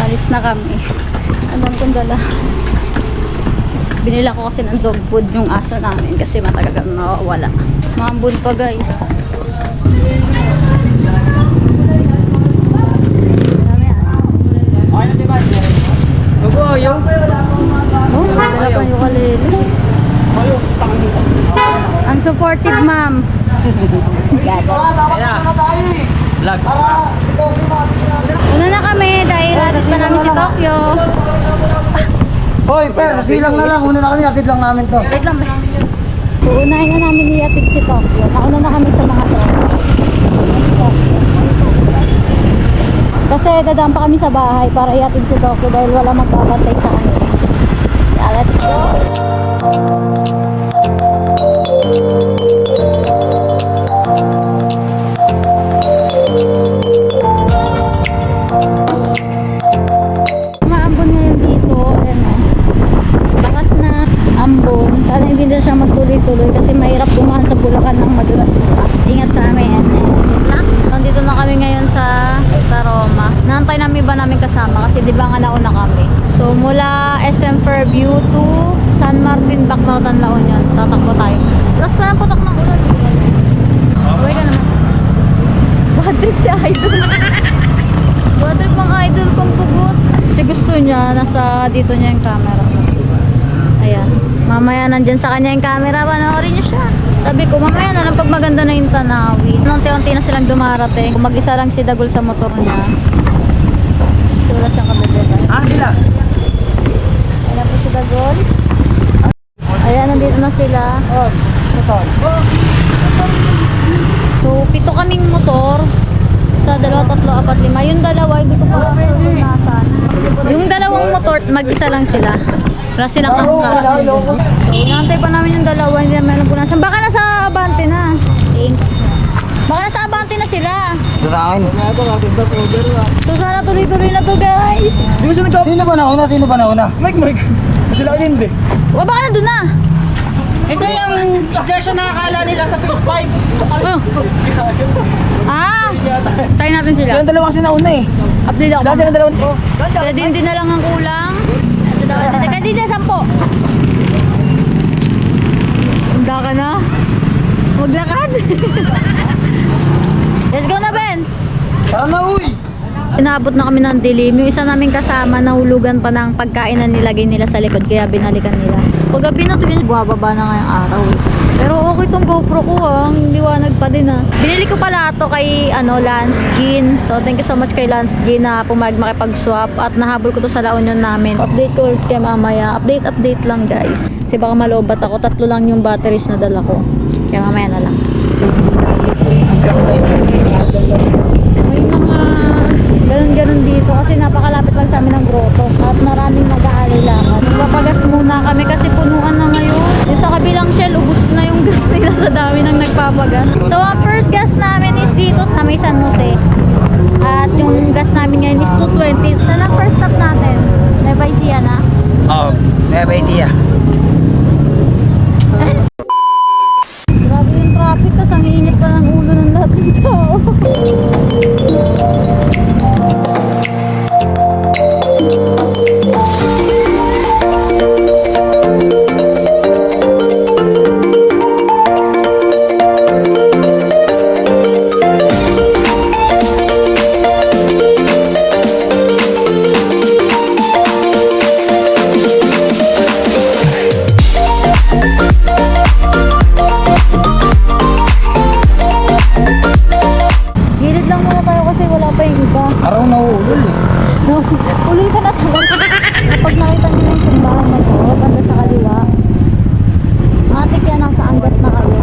alis na kami. Anong kong dala? Binila ko kasi ng dog food yung aso namin kasi matagal na nawawala. Maambun pa guys. Oh, dala pa yung kalili. Ang supportive ma'am. Vlog. Una na kami dahil hatid pa namin si Tokyo. Hoy, per, silang na lang. Una na kami, atid lang namin to. Wait lang ba? Uunahin na namin ihatid si Tokyo. Nauna na kami sa mga tropa. Kasi dadaan pa kami sa bahay para ihatid si Tokyo dahil wala magbabantay sa kanila. Yeah, let's go! Maambon ngayon dito. Ayan o. Lakas na ambon. Sana hindi na siya magtuloy-tuloy kasi mahirap dumaan sa Bulacan ng madulas pa. Ingat sa amin. Good luck! Nandito na kami ngayon sa Taroma. Naantay namin ba namin kasama kasi di ba nga nauna kami. So mula SM Fairview to San Martin, Baclaotan, La Union. Tatakbo tayo. Plus pa ng putok ng ulan. Uwi ka naman. Bad trip si Idol. Bad trip mga Idol kong pugot. Kasi gusto niya, nasa dito niya yung camera. Ayan. Mamaya nandyan sa kanya yung camera, panoorin niyo siya. Sabi ko, mamaya na lang pag maganda na yung tanawin. Unti-unti na silang dumarating. Kung mag-isa lang si Dagol sa motor niya. Wala siyang kabibeta. Dila. Ayan po si Dagol. Ayan, nandito na sila. Oh, ito. So, 7 kaming motor. Sa 2, 3, 4, 5. Yung dalawa, hindi ko pa nasan. Yung dalawang motor, mag-isa lang sila. Wala silang angkas. So, inaantay pa namin yung dalawa. Hindi namin alam kung nasan. Baka nasa Abante na. Thanks. Baka nasa Abante na sila. Ito sa akin. So, sana tuloy-tuloy na to, guys. Sino ba nauna? Sino ba nauna? Mike. Sila ka hindi. O, baka nandun na. Hindi, yung suggestion na akala nila sa phase 5. Oh. Tayo natin sila. Silang dalawang sinauna eh. Update ako. Silang dalawang. Kaya din na lang ang kulang. Kaya din na 10. Handa ka na? Maglakad. Let's go na, Ben. Tara na, uy! Inaabot na kami ng dilim. Yung isa naming kasama, nahulugan pa ng pagkain na nilagay nila sa likod. Kaya binalikan nila. Paggabi na ito, bumababa na ngayong araw. Pero okay tong GoPro ko ang liwanag pa din Binili ko pala ito kay Lance Jean. So thank you so much kay Lance Jean na pumayag makipag-swap. At nahabol ko to sa La Union namin. Update ko ulit kay mamaya. Update lang guys. Kasi baka malobat ako. 3 lang yung batteries na dala ko. Kaya mamaya na lang. May mga ganun dito kasi napakalapit lang sa amin ng grotto at maraming nag-aalay-lakad. Magpapagas muna kami kasi punuan na ngayon. Yung sa kabilang shell, ubus na yung gas nila sa dami ng nagpapagas. So ang first gas namin is dito sa may San Jose. At yung gas namin ngayon is 220. Saan ang first stop natin? Nueva Ecija na? Oo, Nueva Ecija. Grabe yung traffic kasi ang init pa ng ulo ng lahat ng tao. Araw na uulol eh. No, ulitin na talaga. Kapag nakita niyo yung simbahan na to, banda sa kaliwa, matik yan ang kaanggat na kayo.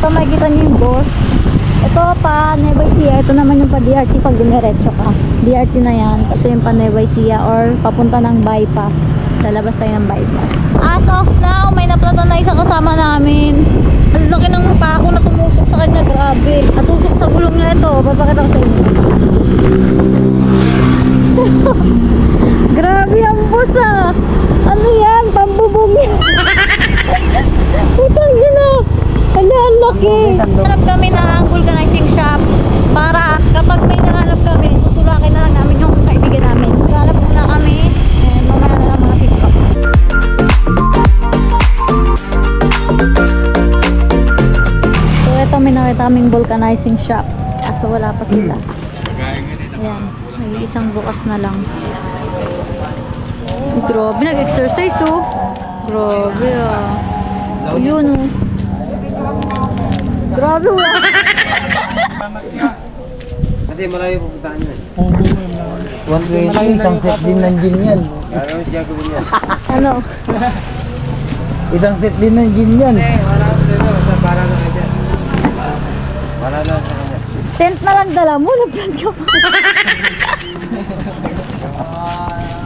Makikita niyo yung boss. Ito pa Nueva Ecija. Ito naman yung pa DRT pag dumiretso ka. DRT na yan. Ito yung pa Nueva Ecija or papunta ng bypass. lalabas tayo ng bypass. As of now, may naplatan na isang kasama namin. Ang laki ng pako na tumusok sa kanya, grabe. Natusok sa gulong niya ito, papakita ko sa inyo. Grabe ang bus ah. Ano yan? Pambubog yan. Putang yun ah. Hala, ang laki. Hanap kami ng vulcanizing shop para kapag may nahanap kami, tutulakin na lang namin yung kaibigan namin. Hanap muna kami and mamaya na lang mga sisip. So ito, may nakita kaming vulcanizing shop. Kaso wala pa sila. Ayan, may isang bukas na lang. Grabe, nag-exercise oh. Grabe ah. Ayun oh. Grabe wala. Kasi marami pupuntahan yun. 120, isang set din ng gin yan. Ano siya gawin yan? Ano? Isang set din ng gin yan. Wala ko din basta para na kayo dyan. Wala na sa kanya. Tent na lang dala mo, nag-plan ka pa.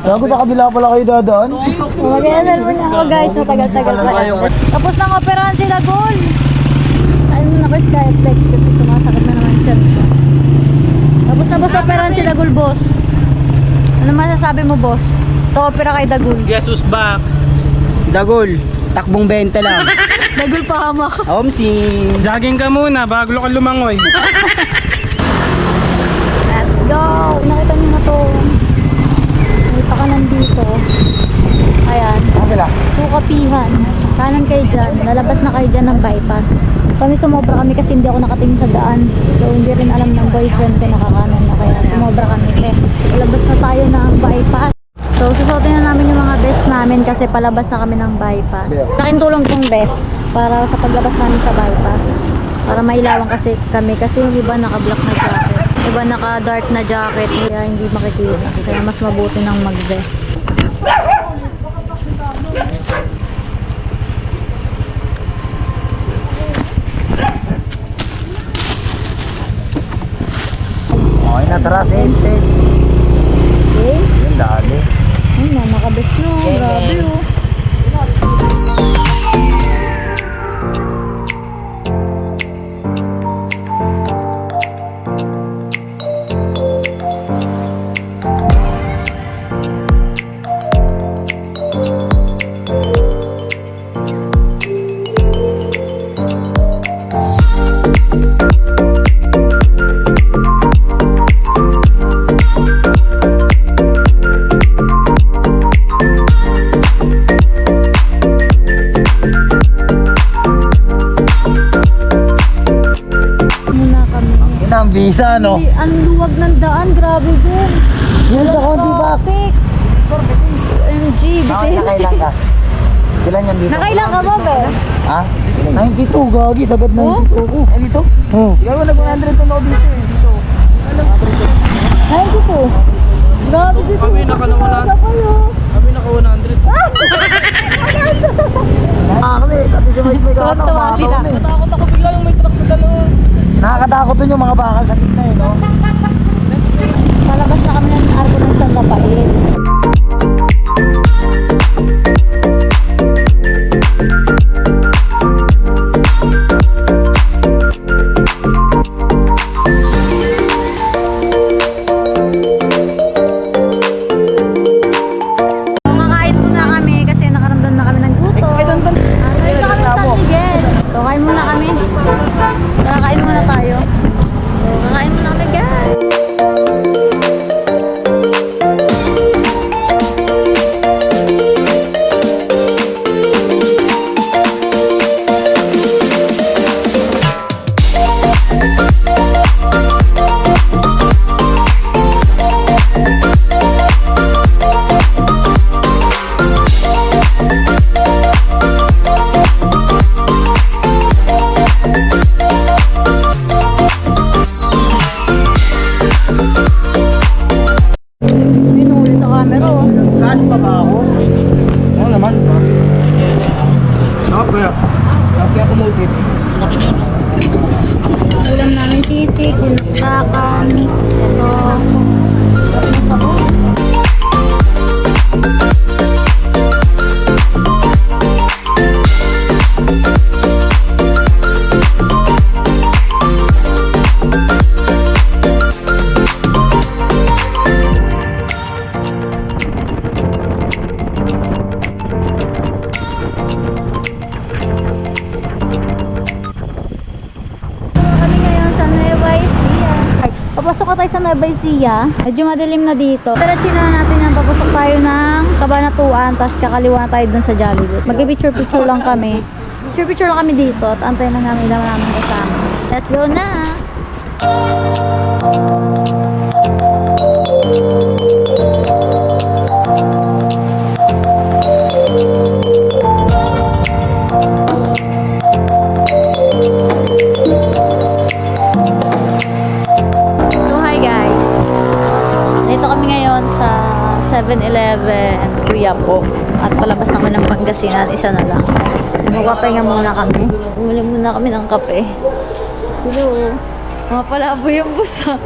Gago, sa kabila pala kayo dadaan. Mag-ML mo na ako guys, matagal-tagal pa. Tapos nang operahan sila, Gol. Ayun na ko Skyflex kasi sumasakit na naman siya. Tapos na boss, operahan sila, Gol, boss. Ano masasabi mo, boss? Sa opera kay Dagul. Guess who's back? Dagol, takbong 20 lang. Dagul pa hamak. Si jogging ka muna bago ka lumangoy. Let's go! Nakita niyo na to. Nakita ka nandito. Ayan. Kabila. Sukapihan. Kanan kayo dyan. Lalabas na kayo dyan ng bypass. Kami sumobra kami kasi hindi ako nakatingin sa daan. So hindi rin alam ng boyfriend ko nakakanan na kaya sumobra kami. Lalabas na tayo ng bypass. So susuotin na namin yung mga vest namin kasi palabas na kami ng bypass. Laking tulong tong vest para sa paglabas namin sa bypass. Para mailawan kasi kami kasi yung iba naka-black na jacket. Iba naka-dark na jacket kaya hindi makikita. Kaya mas mabuti ng mag-vest. Okay na, tara, set. Okay? Yung dali. Ayun na, naka-vest na. Grabe oh. Muna kami. Yun ang visa, no? Ay, ang luwag ng daan, grabe din. Yun sa konti ba? Traffic. OMG, bitin. Nakailan ka? Ilan yan dito? Nakailan ka mo, be? Ha? 92, gagi, sagad 92 ako. Ay, dito? Oo. Ikaw mo nag-100 to dito eh. Dito. 92. Grabe dito. Kami naka-100. Kami naka-100. Kami, kasi si Mike may Tuwa sila. Natakot ako bigla yung may truck na dalawa. Nakakatakot dun yung mga bakal sa gitna eh, no? Palabas na kami ng arko ng San Rafael. Kakain muna kami kasi nakaramdam na kami ng gutom. Dito kami sa San Miguel. So kain muna kami. Tara, kain muna tayo. So kakain muna kami guys. Pinuli sa camera oh. Kanin pa ba ako? Oo naman. Nakapaya. Kaya kumultit. Ulam namin sisig, tinatakan, ito. Sarap na sa Papasok ka tayo sa Nueva Ecija. Medyo madilim na dito. Diretso na natin yan. Papasok tayo ng Cabanatuan. Tapos kakaliwa tayo dun sa Jollibee. Mag-picture-picture lang kami. Picture-picture lang kami dito. At antayin lang namin ilang namin kasama. Let's go na! So hi guys, dito kami ngayon sa 7-Eleven Kuya po. At palabas naman ng Pangasinan, isa na lang. Magpapahinga muna kami. Bumili muna kami ng kape. Silo, mga palabo yung busa.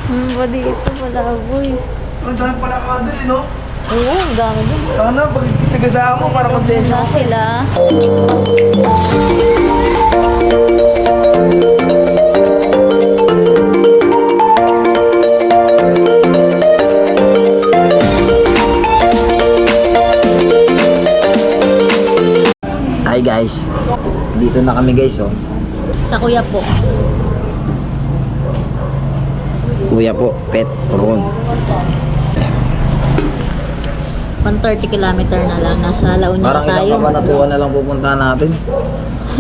Ano ba dito palaboy? Ang dami pala ka din, no? Oo, ang dami din. Ano, pag sagasama mo, para konsensya Na sila. Hi guys, dito na kami guys, oh. Sa Kuya po. Kuya po, Petron. 130 kilometer na lang. Nasa La Union Parang tayo. ilang Cabanatuan na lang pupuntahan natin.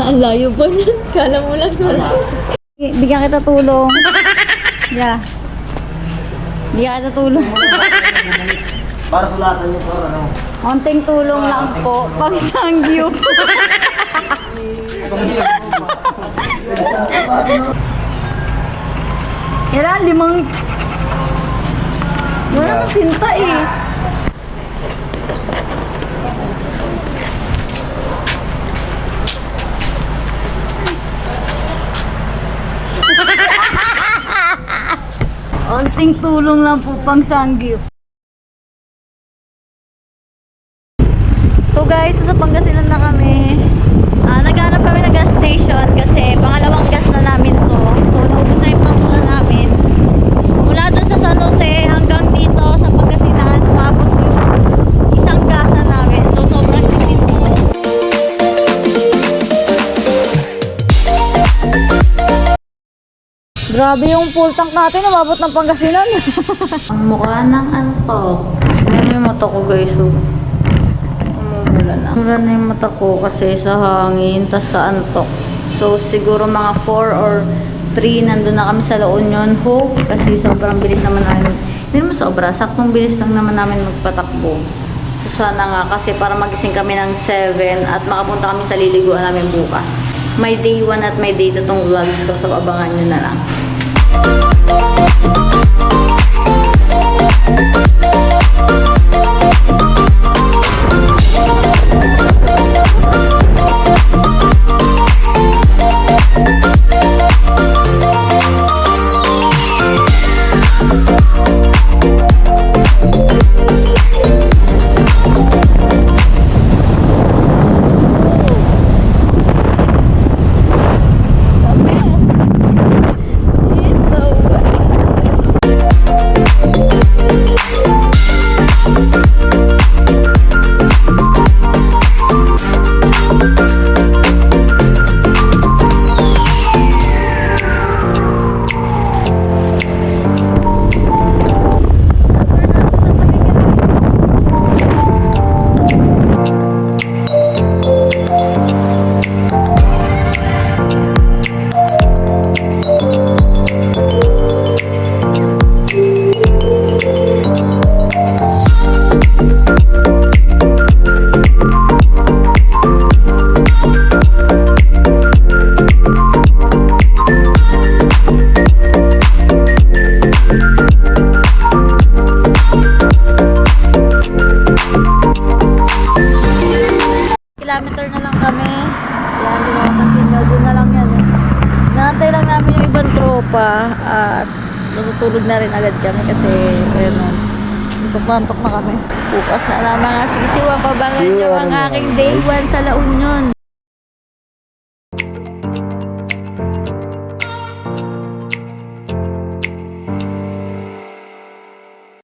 Ang layo pa niyan. Kala mo lang wala. Bigyan kita tulong. Yeah. Bigyan kita tulong. Para sulatan yung para, no? Konting tulong lang po. Pag sangyup. Kailan? Limang... Wala nang tinta eh. Konting tulong lang po pang sangyup. So guys, sa Pangasinan na kami. Naghanap kami ng gas station kasi pangalawang gas na namin to. So naubos na yung pangkulan namin. Mula dun sa San Jose hanggang dito sa Pangasinan, umabot yung isang gasa namin. So sobrang tipid po. Grabe yung full tank natin, umabot ng Pangasinan. Ang mukha ng antok. Yan yung mata ko guys. So. Mura na yung mata ko kasi sa hangin, tas sa antok. So, siguro mga 4 or 3 nandun na kami sa La Union. Hope, kasi sobrang bilis naman namin. Hindi naman sobra, saktong bilis lang naman namin magpatakbo. So, sana nga kasi para magising kami ng 7 at makapunta kami sa liliguan namin bukas. May day 1 at may day 2 tong vlogs ko, so abangan nyo na lang. Kilometer na lang kami. Yan, hindi naman continue. Doon na lang yan. Naantay lang namin yung ibang tropa at natutulog na rin agad kami kasi ayun o. Antok na kami. Bukas na lang mga sisiwa. Pabangan nyo ang aking day 1 sa La Union.